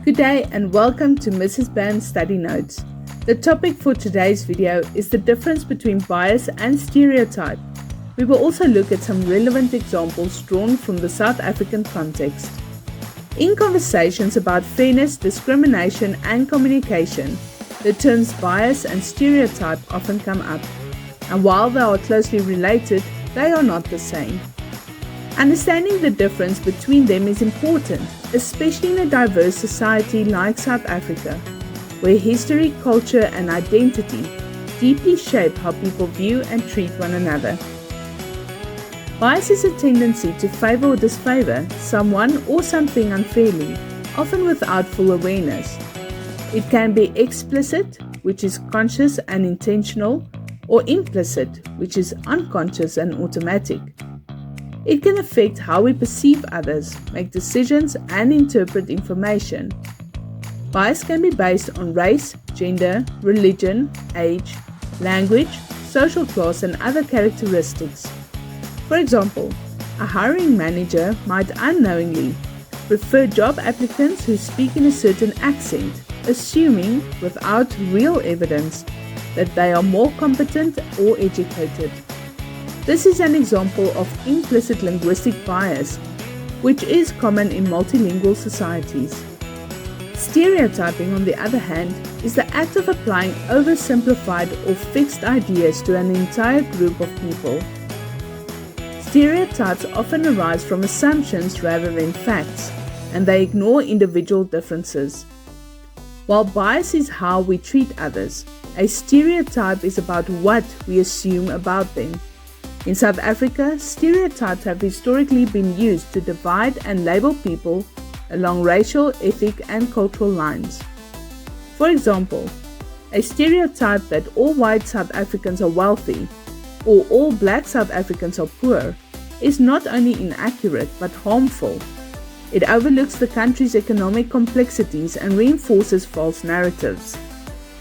Good day and welcome to Mrs. Band's Study Notes. The topic for today's video is the difference between bias and stereotype. We will also look at some relevant examples drawn from the South African context. In conversations about fairness, discrimination and communication, the terms bias and stereotype often come up, and while they are closely related, they are not the same. Understanding the difference between them is important, especially in a diverse society like South Africa, where history, culture and identity deeply shape how people view and treat one another. Bias is a tendency to favour or disfavour someone or something unfairly, often without full awareness. It can be explicit, which is conscious and intentional, or implicit, which is unconscious and automatic. It can affect how we perceive others, make decisions, and interpret information. Bias can be based on race, gender, religion, age, language, social class, and other characteristics. For example, a hiring manager might unknowingly prefer job applicants who speak in a certain accent, assuming, without real evidence, that they are more competent or educated. This is an example of implicit linguistic bias, which is common in multilingual societies. Stereotyping, on the other hand, is the act of applying oversimplified or fixed ideas to an entire group of people. Stereotypes often arise from assumptions rather than facts, and they ignore individual differences. While bias is how we treat others, a stereotype is about what we assume about them. In South Africa, stereotypes have historically been used to divide and label people along racial, ethnic, and cultural lines. For example, a stereotype that all white South Africans are wealthy or all black South Africans are poor is not only inaccurate but harmful. It overlooks the country's economic complexities and reinforces false narratives.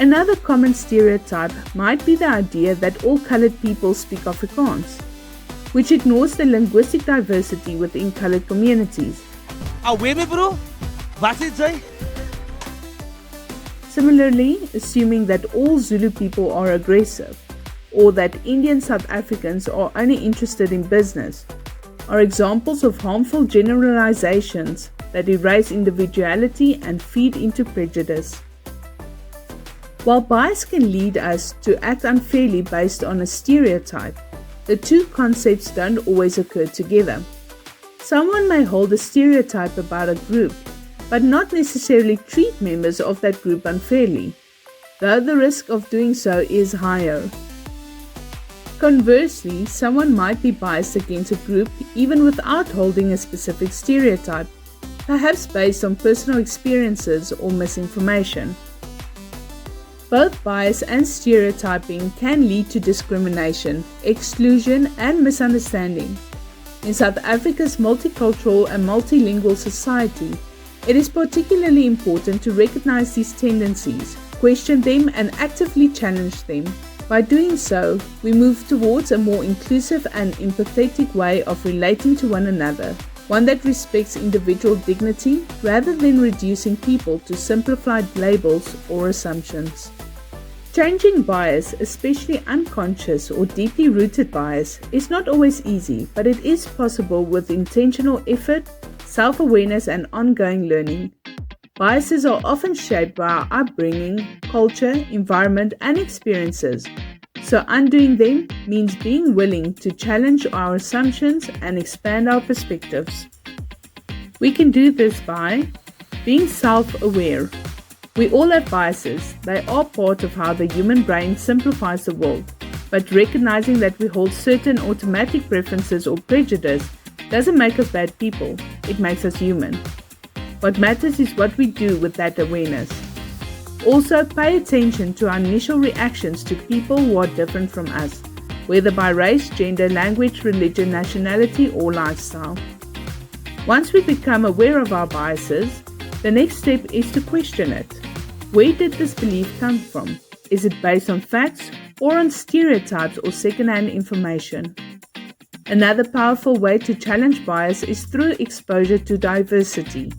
Another common stereotype might be the idea that all colored people speak Afrikaans, which ignores the linguistic diversity within colored communities. Similarly, assuming that all Zulu people are aggressive, or that Indian South Africans are only interested in business, are examples of harmful generalizations that erase individuality and feed into prejudice. While bias can lead us to act unfairly based on a stereotype, the two concepts don't always occur together. Someone may hold a stereotype about a group, but not necessarily treat members of that group unfairly, though the risk of doing so is higher. Conversely, someone might be biased against a group even without holding a specific stereotype, perhaps based on personal experiences or misinformation. Both bias and stereotyping can lead to discrimination, exclusion, and misunderstanding. In South Africa's multicultural and multilingual society, it is particularly important to recognize these tendencies, question them, and actively challenge them. By doing so, we move towards a more inclusive and empathetic way of relating to one another, one that respects individual dignity rather than reducing people to simplified labels or assumptions. Changing bias, especially unconscious or deeply rooted bias, is not always easy, but it is possible with intentional effort, self-awareness, and ongoing learning. Biases are often shaped by our upbringing, culture, environment, and experiences, so undoing them means being willing to challenge our assumptions and expand our perspectives. We can do this by being self-aware. We all have biases. They are part of how the human brain simplifies the world, but recognizing that we hold certain automatic preferences or prejudice doesn't make us bad people, it makes us human. What matters is what we do with that awareness. Also, pay attention to our initial reactions to people who are different from us, whether by race, gender, language, religion, nationality, or lifestyle. Once we become aware of our biases, the next step is to question it. Where did this belief come from? Is it based on facts or on stereotypes or secondhand information? Another powerful way to challenge bias is through exposure to diversity.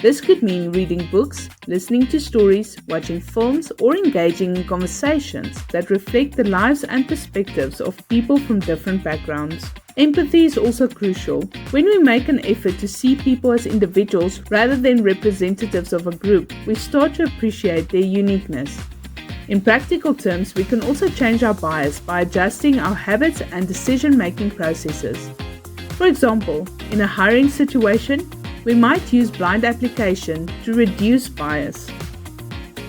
This could mean reading books, listening to stories, watching films, or engaging in conversations that reflect the lives and perspectives of people from different backgrounds. Empathy is also crucial. When we make an effort to see people as individuals rather than representatives of a group, we start to appreciate their uniqueness. In practical terms, we can also change our bias by adjusting our habits and decision-making processes. For example, in a hiring situation, we might use blind application to reduce bias.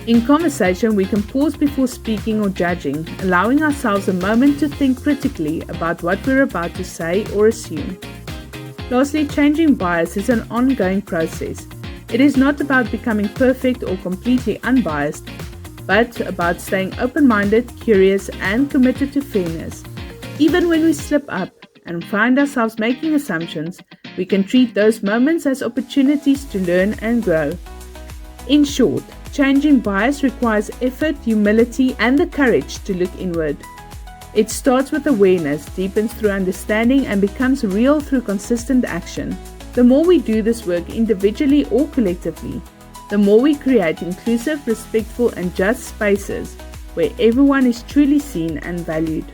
In conversation, we can pause before speaking or judging, allowing ourselves a moment to think critically about what we're about to say or assume. Lastly, changing bias is an ongoing process. It is not about becoming perfect or completely unbiased, but about staying open-minded, curious, and committed to fairness. Even when we slip up and find ourselves making assumptions, we can treat those moments as opportunities to learn and grow. In short, changing bias requires effort, humility, and the courage to look inward. It starts with awareness, deepens through understanding, and becomes real through consistent action. The more we do this work individually or collectively, the more we create inclusive, respectful, and just spaces where everyone is truly seen and valued.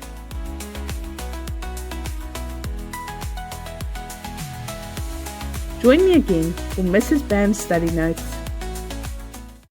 Join me again for Mrs. Bam's Study Notes.